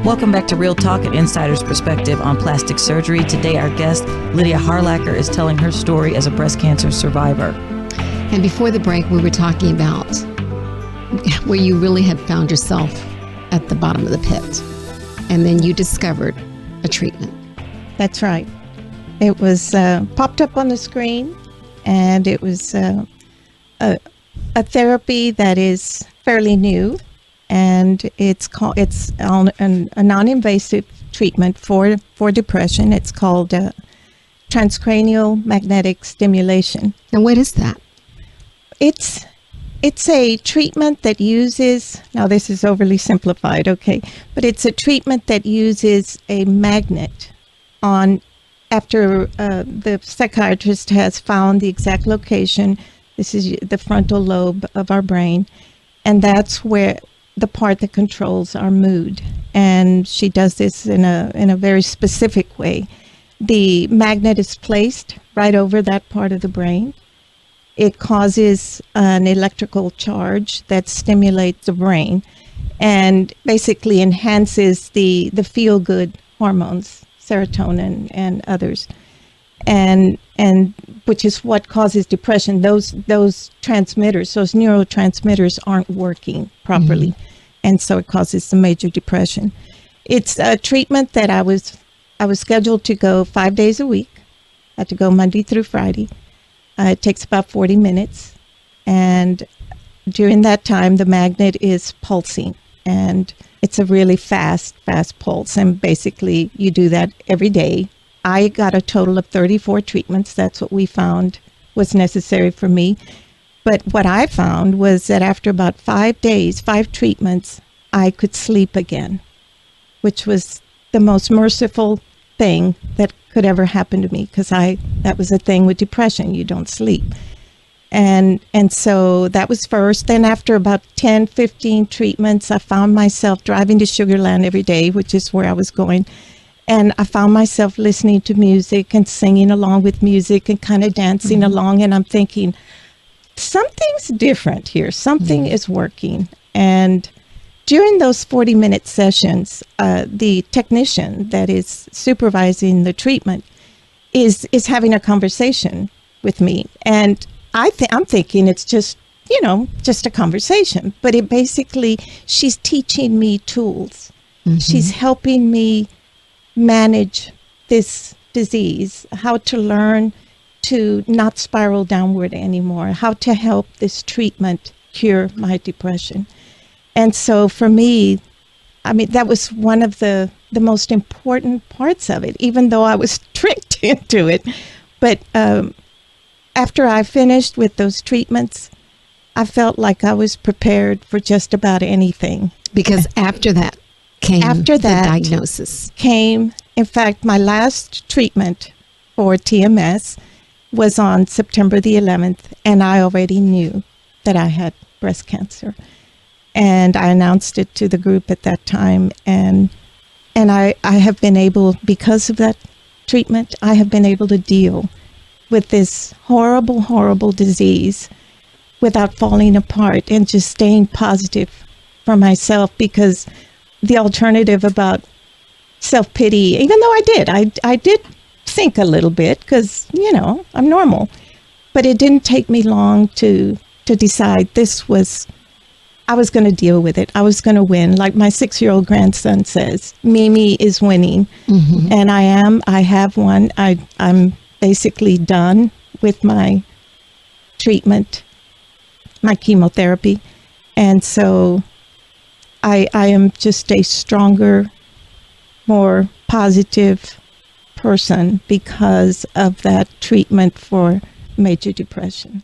Welcome back to Real Talk, an insider's perspective on plastic surgery. Today, our guest, Lydia Harlacher, is telling her story as a breast cancer survivor. And before the break, we were talking about where you really had found yourself at the bottom of the pit. And then you discovered a treatment. That's right. It was popped up on the screen, and it was a therapy that is fairly new. And it's a non-invasive treatment for depression. It's called transcranial magnetic stimulation. And what is that? It's a treatment that uses, now this is overly simplified, okay, but it's a treatment that uses a magnet after the psychiatrist has found the exact location. This is the frontal lobe of our brain, and that's where the part that controls our mood. And she does this in a very specific way. The magnet is placed right over that part of the brain. It causes an electrical charge that stimulates the brain and basically enhances the feel-good hormones, serotonin and others, and which is what causes depression. Those transmitters, those neurotransmitters aren't working properly. Mm-hmm. And so it causes some major depression. It's a treatment that I was scheduled to go 5 days a week. I had to go Monday through Friday. It takes about 40 minutes. And during that time, the magnet is pulsing. And it's a really fast pulse. And basically, you do that every day. I got a total of 34 treatments. That's what we found was necessary for me. But what I found was that after about 5 days, 5 treatments, I could sleep again, which was the most merciful thing that could ever happen to me, because that was a thing with depression. You don't sleep. And so that was first. Then after about 10, 15 treatments, I found myself driving to Sugar Land every day, which is where I was going. And I found myself listening to music and singing along with music and kind of dancing along. And I'm thinking, something's different here. Something is working. And during those 40-minute sessions, the technician that is supervising the treatment is having a conversation with me. And I'm thinking it's just a conversation. But it basically, she's teaching me tools. Mm-hmm. She's helping me manage this disease, how to learn to not spiral downward anymore, how to help this treatment cure my depression. And so for me, I mean, that was one of the most important parts of it, even though I was tricked into it. But after I finished with those treatments, I felt like I was prepared for just about anything. Because after that came the diagnosis. In fact, my last treatment for TMS was on September the 11th, and I already knew that I had breast cancer. And I announced it to the group at that time, and I have been able, because of that treatment, I have been able to deal with this horrible, horrible disease without falling apart and just staying positive for myself, because the alternative about self-pity, even though I did think a little bit, because I'm normal, but it didn't take me long to decide I was going to deal with it. I was going to win. Like my 6-year-old grandson says, Mimi is winning. Mm-hmm. And I have won. I'm basically done with my treatment, my chemotherapy, and so I am just a stronger, more positive person because of that treatment for major depression.